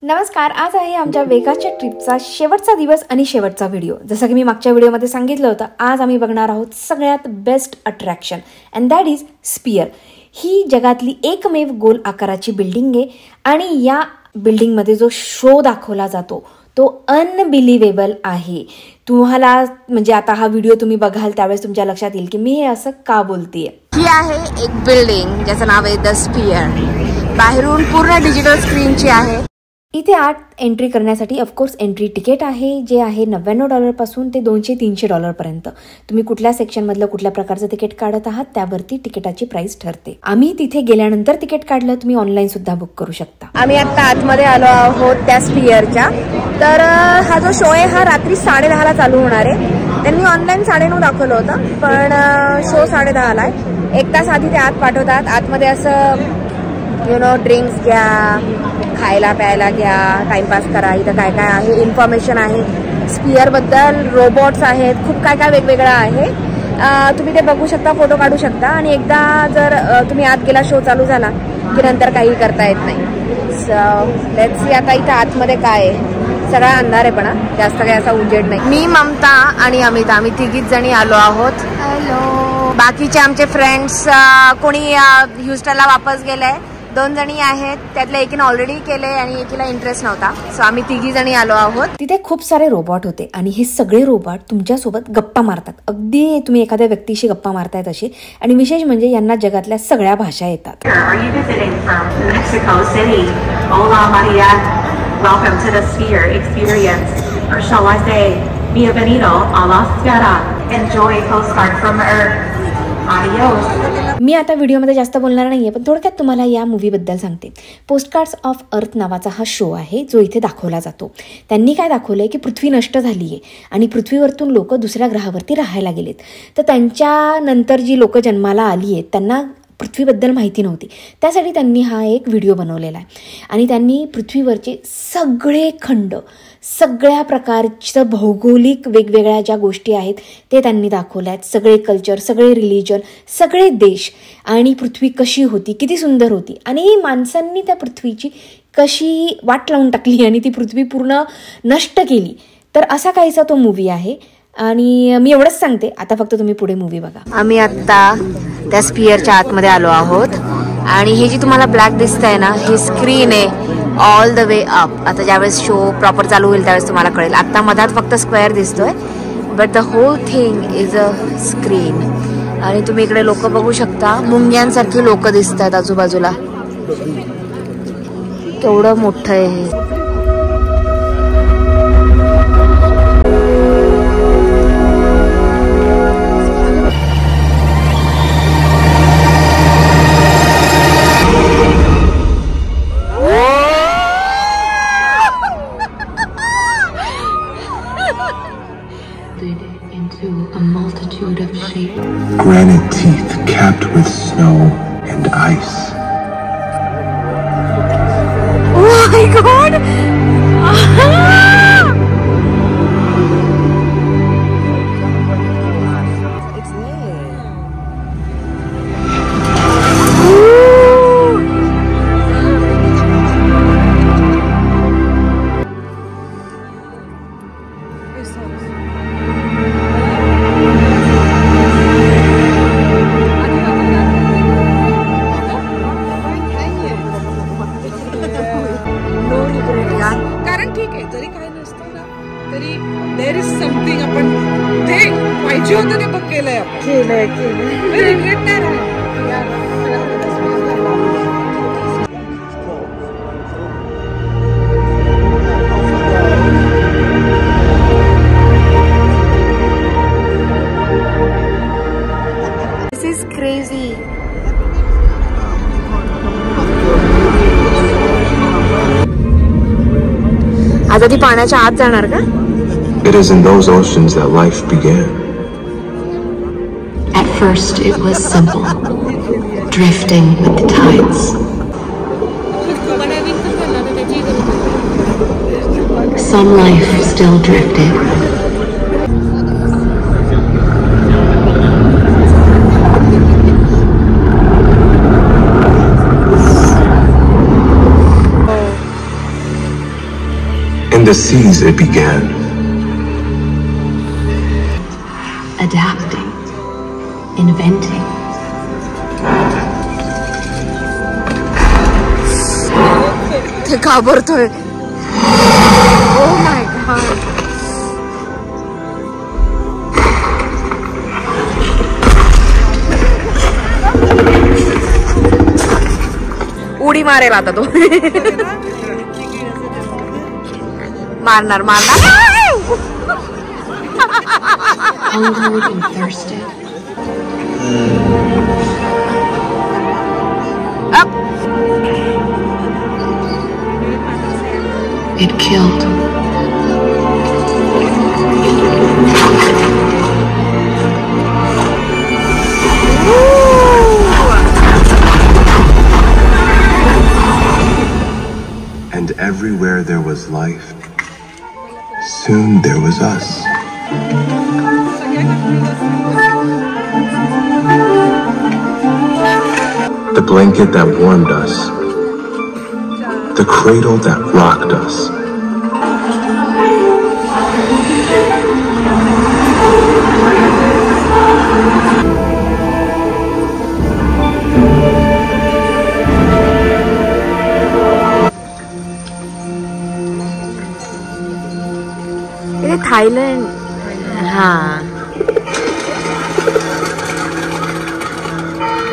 नमस्कार, आज आहे आमच्या वेगाच्या ट्रिपचा शेवटचा दिवस आणि शेवटचा व्हिडिओ. जसं की मी मागच्या व्हिडिओमध्ये सांगितलं होतं, आज आम्ही बघणार आहोत सगळ्यात best attraction and that is sphere. ही जगातली एकमेव गोल आकाराची बिल्डिंग आहे आणि या बिल्डिंगमध्ये जो शो दाखवला जातो तो अनबिलिव्हेबल आहे. तुम्हाला म्हणजे आता हा व्हिडिओ तुम्ही बघाल त्यावेळेस तुमच्या लक्षात येईल की मी हे असं का बोलतेय. ही आहे एक बिल्डिंग ज्याचं नाव आहे द स्पियर. बाहेरून पूर्ण डिजिटल स्क्रीनची आहे. इथे आत एंट्री करण्यासाठी ऑफकोर्स एंट्री तिकीट आहे, जे आहे $99 पासून ते $200-300 पर्यंत. तुम्ही कुठल्या सेक्शनमधलं कुठल्या प्रकारचं तिकीट काढत आहात त्यावरती तिकिटाची प्राइस ठरते. आम्ही तिथे गेल्यानंतर तिकीट काढलं, तुम्ही ऑनलाईन सुद्धा बुक करू शकता. आम्ही आता आतमध्ये आलो आहोत त्या स्पियरच्या. तर हा जो शो आहे हा रात्री 10:30ला चालू होणार आहे. त्यांनी ऑनलाईन 9:30 दाखवलं होतं, पण शो 10:30ला आहे. 1 तास आधी ते आत पाठवतात. आतमध्ये असं ड्रिंक्स घ्या, खायला प्यायला घ्या, टाइमपास करा. इथं काय काय आहे इन्फॉर्मेशन आहे स्पियरबद्दल, रोबोट्स आहेत, खूप काय काय वेगवेगळं आहे. तुम्ही ते बघू शकता, फोटो काढू शकता. आणि एकदा जर तुम्ही आत गेला, शो चालू झाला की नंतर काही करता येत नाही. सो लेट्स सी आता इथं आतमध्ये काय आहे. सगळा अंधार आहे, पण जास्त काही असा उजेड नाही. मी, ममता आणि अमिता, आम्ही तिघीच जणी आलो आहोत. हॅलो. बाकीचे आमचे फ्रेंड्स कोणी ह्युस्टनला वापस गेले, 2 जणी आहेत. त्यातल्या एकीने ऑलरेडी केले आणि एकीला इंटरेस्ट नव्हता. सो आम्ही 3 जणी आलो आहोत. तिथे खूप सारे रोबोट होते आणि हे सगळे रोबोट तुमच्यासोबत गप्पा मारतात, अगदी तुम्ही एखाद्या व्यक्तीशी गप्पा मारताय तशी. आणि विशेष म्हणजे यांना जगातल्या सगळ्या भाषा येतात. मी आता व्हिडिओमध्ये जास्त बोलणार नाहीये, पण थोडक्यात तुम्हाला या मूवीबद्दल सांगते. पोस्टकार्ड्स ऑफ अर्थ नावाचा हा शो आहे जो इथे दाखवला जातो. त्यांनी काय दाखवलंय की पृथ्वी नष्ट झाली आहे आणि पृथ्वीवरतून लोक दुसऱ्या ग्रहावरती राहायला गेलेत. तर त्यांच्यानंतर जी लोक जन्माला आली आहेत त्यांना पृथ्वीबद्दल माहिती नव्हती. त्यासाठी त्यांनी हा एक व्हिडिओ बनवलेला आहे आणि त्यांनी पृथ्वीवरचे सगळे खंड, सगळ्या प्रकारचं भौगोलिक वेगवेगळ्या ज्या गोष्टी आहेत ते त्यांनी दाखवल्या आहेत. सगळे कल्चर, सगळे रिलिजन, सगळे देश, आणि पृथ्वी कशी होती, किती सुंदर होती आणि माणसांनी त्या पृथ्वीची कशी वाट लावून टाकली आणि ती पृथ्वी पूर्ण नष्ट केली. तर असा काहीसा तो मूवी आहे आणि मी एवढंच सांगते. आता फक्त तुम्ही पुढे मूवी बघा. आम्ही आत्ता त्या स्पियरच्या आतमध्ये आलो आहोत आणि हे जी तुम्हाला ब्लॅक दिसत आहे ना, ही स्क्रीन आहे ऑल द वे अप. आता ज्यावेळेस शो प्रॉपर चालू होईल त्यावेळेस तुम्हाला कळेल. आत्ता मधात फक्त स्क्वेअर दिसतोय, but the whole thing is a screen. आणि तुम्ही इकडे लोक बघू शकता, मुंग्यांसारखी लोक दिसत आहेत आजूबाजूला. केवढं मोठं आहे हे. Granite teeth capped with snow and ice. Oh my God! कारण ठीक आहे, जरी काय नसतं ना तरी देयर इज समथिंग. आपण ते पाहिजे होतं ते बघ केलंय, रिग्रेट नाही राहत. दिस इज क्रेझी. आता ती पाण्याच्या आत जाणार का? It is in those oceans that life began. At first it was simple, drifting with the tides. Some life still drifted. the seas it began. Adapting, inventing. ते घाबरतोय. Oh my God. उडी मारेल आता तो. मारणार मारणार. Hungered and thirsted. Up. It killed. And everywhere there was life, soon there was us. The blanket that warmed us, the cradle that rocked us. इथे Thailand. हा.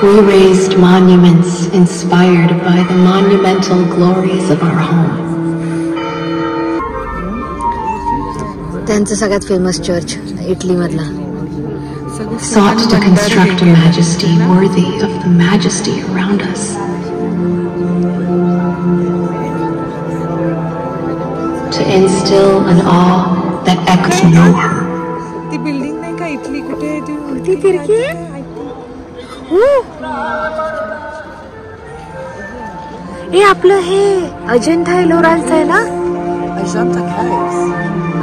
We raised monuments inspired by the monumental glories of our home. त्यांचं सगळ्यात famous church Italy मधला. Sought to construct a majesty worthy of the majesty around us. To instill an awe that echoes. To know her. ती building नाही का Italy कुठे आहे ती खिडकी. हे आपलं हे अजंठा एलोराचं आहे ना. Ajanta Caves.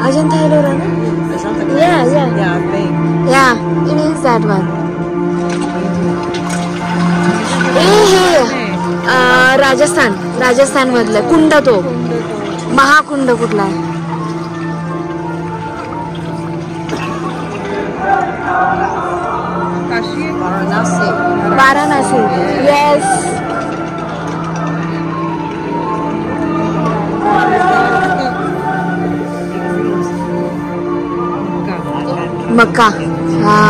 अजंठा एलोरा ना. Ajanta Yeah, Caves. yeah. Yeah, I think. Yeah, it is that one. हे राजस्थान मधलं कुंड. तो महाकुंड कुठला आहे. काशी वाराणसी. येस. मक्का. हा.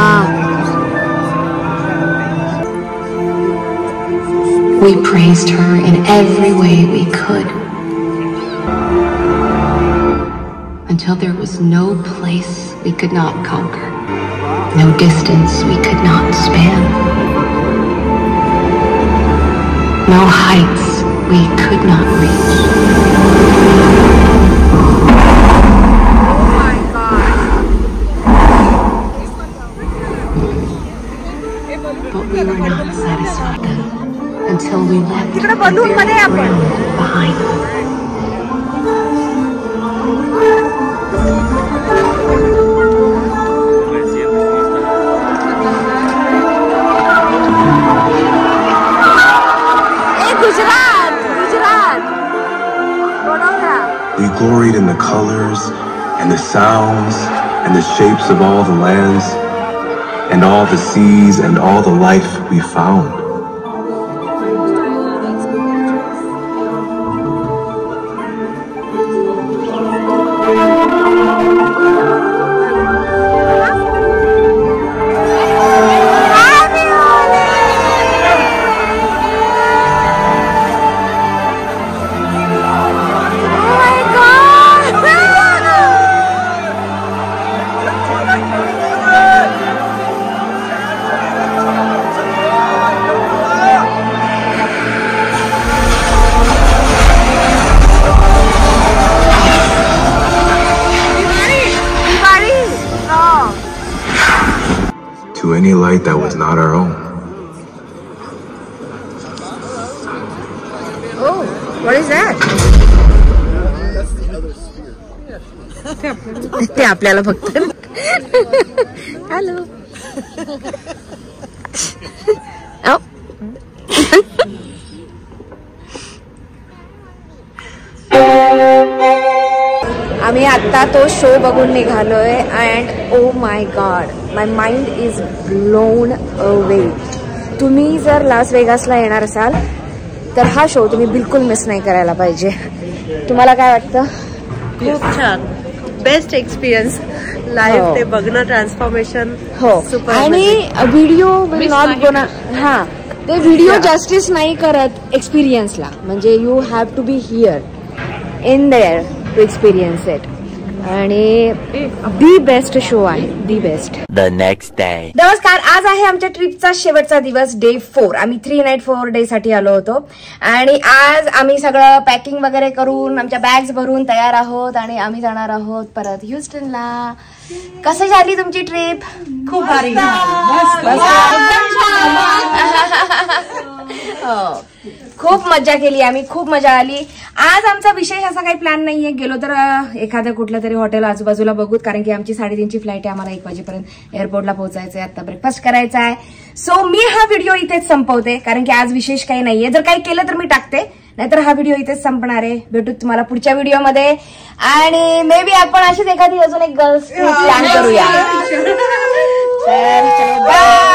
We praised her in every way we could, until there was no place we could not conquer, no distance we could not span, no heights we could not reach. But we were not satisfied until we left the very ground behind. We gloried in the colors and the sounds and the shapes of all the lands and all the seas and all the life we found. To any light that was not our own. Oh, what is that? ते आपल्याला फक्त. Hello. आम्ही आता तो show बघून निघालोय and oh my god my mind is blown away. तुम्ही जर लास वेगासला येणार असाल तर हा शो तुम्ही बिलकुल मिस नाही करायला पाहिजे. तुम्हाला काय वाटतं? खूप छान, बेस्ट एक्सपिरियन्स लाईव्ह ते बघणं, ट्रान्सफॉर्मेशन. हो, आणि व्हिडिओ विल नॉट गोना. हा, ते व्हिडिओ जस्टिस नाही करत एक्सपिरियन्सला. म्हणजे you have to be here in there to experience it. आणि दी बेस्ट शो आहे, the best. The next day. नमस्कार, आज आहे आमच्या ट्रिपचा शेवटचा दिवस, डे 4. आम्ही 3 नाईट 4 डे साठी आलो होतो आणि आज आम्ही सगळं पॅकिंग वगैरे करून आमच्या बॅग्स भरून तयार आहोत आणि आम्ही जाणार आहोत परत ह्युस्टनला. कसं झाली तुमची ट्रिप? खूप भारी. खूप मजा केली आम्ही, खूप मजा आली. आज आमचा विशेष असा काही प्लॅन नाहीये. गेलो तर एखादं कुठलं तरी हॉटेल आजूबाजूला बघूत, कारण की आमची 3:30ची फ्लाईट आहे. आम्हाला 1 वाजेपर्यंत एअरपोर्टला पोहोचायचं आहे. आता ब्रेकफास्ट करायचा आहे. सो मी हा व्हिडिओ इथेच संपवते, कारण की आज विशेष काही नाहीये. जर काही केलं तर मी टाकते, नाहीतर हा व्हिडिओ इथेच संपणार आहे. भेटू तुम्हाला पुढच्या व्हिडिओमध्ये आणि मे बी आपण अशीच एखादी अजून एक गर्ल्स प्लॅन करूया. तर चलो बाय.